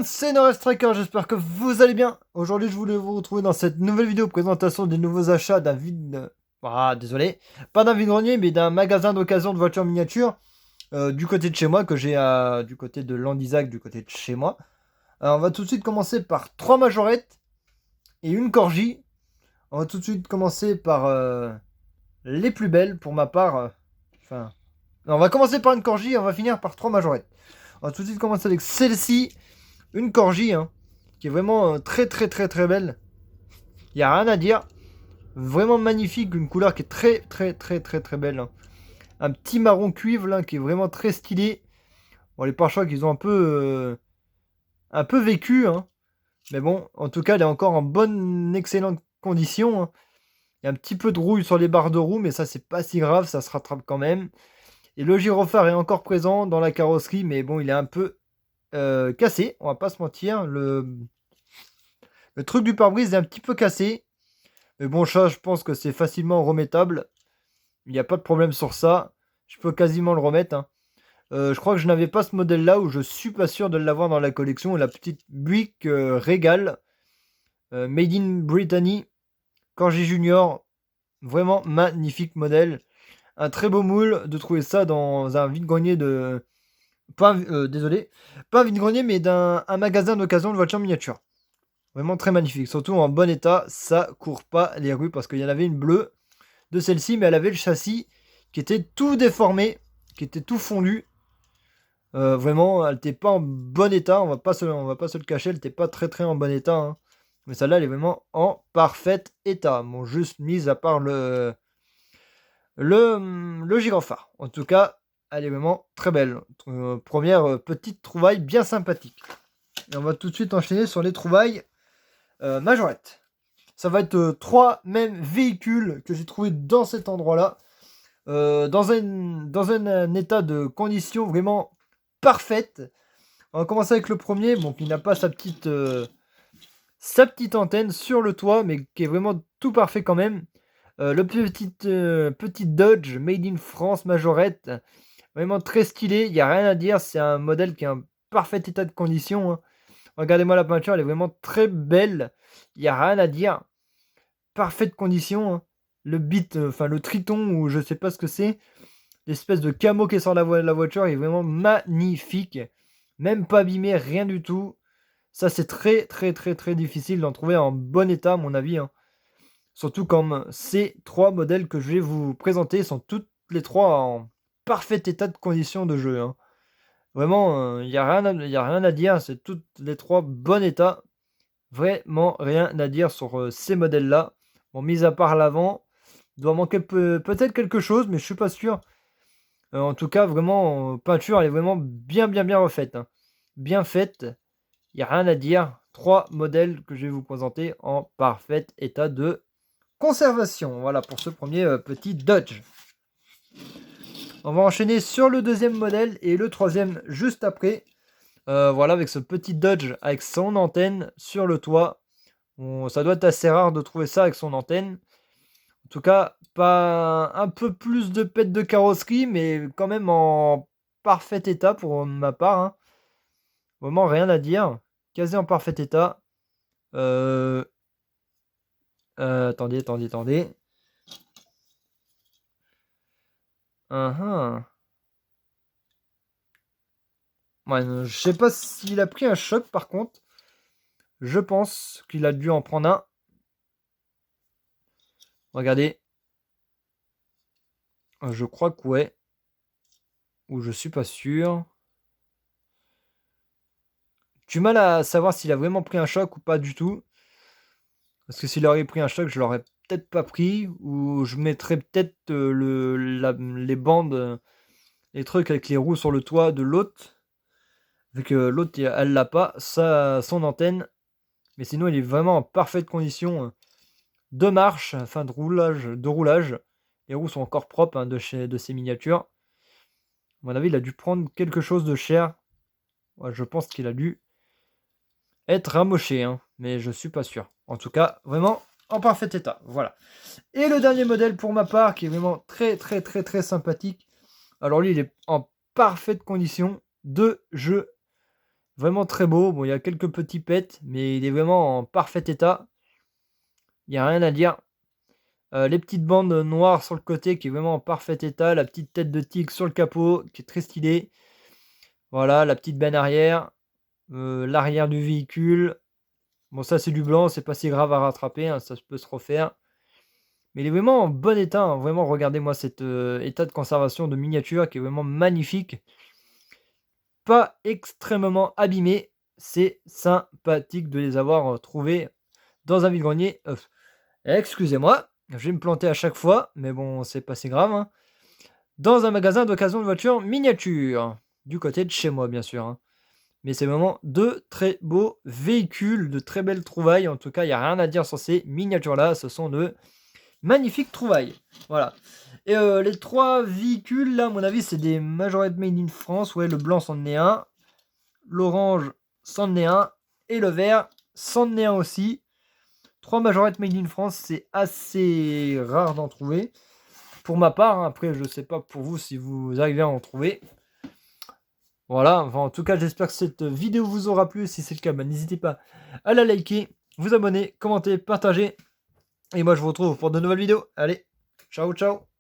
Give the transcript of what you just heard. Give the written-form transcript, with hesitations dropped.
C'est Norest Tracker, j'espère que vous allez bien. Aujourd'hui, je voulais vous retrouver dans cette nouvelle vidéo présentation des nouveaux achats d'un vide... Ah, désolé. Pas d'un vide-grenier, mais d'un magasin d'occasion de voitures miniatures du côté de chez moi, que j'ai du côté de Landizac, du côté de chez moi. Alors, on va tout de suite commencer par 3 majorettes et une corgi. On va tout de suite commencer par les plus belles pour ma part. Enfin, non, on va commencer par une corgi et on va finir par 3 majorettes. On va tout de suite commencer avec celle-ci. Une corgi, hein, qui est vraiment très très très très belle. Il n'y a rien à dire. Vraiment magnifique, une couleur qui est très très très très très belle. Hein. Un petit marron cuivre là, qui est vraiment très stylé. Bon, les pare-chocs, ils ont un peu vécu. Hein. Mais bon, en tout cas, elle est encore en bonne, excellente condition. Hein. Il y a un petit peu de rouille sur les barres de roue, mais ça, c'est pas si grave, ça se rattrape quand même. Et le gyrophare est encore présent dans la carrosserie, mais bon, il est un peu cassé, on va pas se mentir. Le truc du pare-brise est un petit peu cassé. Mais bon, ça, je pense que c'est facilement remettable. Il n'y a pas de problème sur ça. Je peux quasiment le remettre. Hein. Je crois que je n'avais pas ce modèle-là, ou je suis pas sûr de l'avoir dans la collection. La petite Buick Regal, Made in Brittany, Corgi Junior. Vraiment magnifique modèle. Un très beau moule de trouver ça dans un vide-grenier de... Pas, désolé. Pas un vide-grenier, mais d'un un magasin d'occasion de voitures miniatures. Vraiment très magnifique. Surtout en bon état. Ça court pas les rues parce qu'il y en avait une bleue de celle-ci, mais elle avait le châssis qui était tout déformé, qui était tout fondu. Vraiment, elle n'était pas en bon état. On va pas se le cacher. Elle n'était pas très très en bon état. Hein. Mais celle-là, elle est vraiment en parfait état. Bon, juste mise à part le gyrophare. En tout cas, elle est vraiment très belle. Première petite trouvaille bien sympathique. Et on va tout de suite enchaîner sur les trouvailles majorettes. Ça va être 3 mêmes véhicules que j'ai trouvé dans cet endroit-là. Dans un état de condition vraiment parfaite. On va commencer avec le premier, bon, qui n'a pas sa petite antenne sur le toit, mais qui est vraiment tout parfait quand même. Le petit Dodge Made in France Majorette, vraiment très stylé, il n'y a rien à dire, c'est un modèle qui est en parfait état de condition. Hein. Regardez-moi la peinture, elle est vraiment très belle, il n'y a rien à dire, parfaite condition. Hein. Le bit, enfin le triton, ou je sais pas ce que c'est, l'espèce de camo qui est sur la voiture est vraiment magnifique. Même pas abîmé, rien du tout. Ça, c'est très, très, très, très difficile d'en trouver en bon état, à mon avis. Hein. Surtout comme ces 3 modèles que je vais vous présenter sont toutes les 3 en parfait état de condition de jeu. Hein. Vraiment, il n'y a rien à dire. C'est toutes les 3 bon état. Vraiment rien à dire sur ces modèles-là. Bon, mis à part l'avant, il doit manquer peut-être quelque chose, mais je suis pas sûr. En tout cas, vraiment, peinture, elle est vraiment bien, bien, bien refaite. Hein. Bien faite. Il n'y a rien à dire. 3 modèles que je vais vous présenter en parfait état de conservation. Voilà pour ce premier petit Dodge. On va enchaîner sur le deuxième modèle et le troisième juste après. Voilà, avec ce petit Dodge avec son antenne sur le toit. Bon, ça doit être assez rare de trouver ça avec son antenne. En tout cas, pas un peu plus de pète de carrosserie, mais quand même en parfait état pour ma part. Hein. Vraiment rien à dire. Quasi en parfait état. Attendez. Uh-huh. Ouais, je sais pas s'il a pris un choc par contre. Je pense qu'il a dû en prendre un. Regardez. Je crois que ouais. Ou je suis pas sûr. Du mal à savoir s'il a vraiment pris un choc ou pas du tout. Parce que s'il aurait pris un choc, je l'aurais peut-être pas pris. Ou je mettrais peut-être les bandes, les trucs avec les roues sur le toit de l'autre. Vu que l'autre, elle l'a pas. Son antenne. Mais sinon, il est vraiment en parfaite condition. 2 marches, fin de roulage. Les roues sont encore propres hein, de ces miniatures. À mon avis, il a dû prendre quelque chose de cher. Ouais, je pense qu'il a dû être ramoché, hein, mais je suis pas sûr. En tout cas, vraiment en parfait état. Voilà. Et le dernier modèle pour ma part, qui est vraiment très très très très sympathique. Alors lui, il est en parfaite condition de jeu. Vraiment très beau. Bon, il y a quelques petits pets, mais il est vraiment en parfait état. Il n'y a rien à dire. Les petites bandes noires sur le côté qui est vraiment en parfait état. La petite tête de tigre sur le capot qui est très stylée. Voilà, la petite benne arrière. L'arrière du véhicule. Bon, ça c'est du blanc, c'est pas si grave à rattraper, hein, ça peut se refaire. Mais il est vraiment en bon état, hein. Vraiment, regardez-moi cet état de conservation de miniature qui est vraiment magnifique. Pas extrêmement abîmé. C'est sympathique de les avoir trouvés dans un vide-grenier. Excusez-moi, je vais me planter à chaque fois, mais bon, c'est pas si grave, hein. Dans un magasin d'occasion de voitures miniature. Du côté de chez moi, bien sûr, hein. Mais c'est vraiment de très beaux véhicules, de très belles trouvailles. En tout cas, il n'y a rien à dire sur ces miniatures-là. Ce sont de magnifiques trouvailles. Voilà. Et les 3 véhicules, là, à mon avis, c'est des Majorette Made in France. Ouais, le blanc, c'en est un. L'orange, c'en est un. Et le vert, c'en est un aussi. 3 Majorette Made in France, c'est assez rare d'en trouver. Pour ma part, hein. Après, je sais pas pour vous si vous arrivez à en trouver. Voilà, enfin, en tout cas, j'espère que cette vidéo vous aura plu. Si c'est le cas, bah, n'hésitez pas à la liker, vous abonner, commenter, partager. Et moi, je vous retrouve pour de nouvelles vidéos. Allez, ciao, ciao!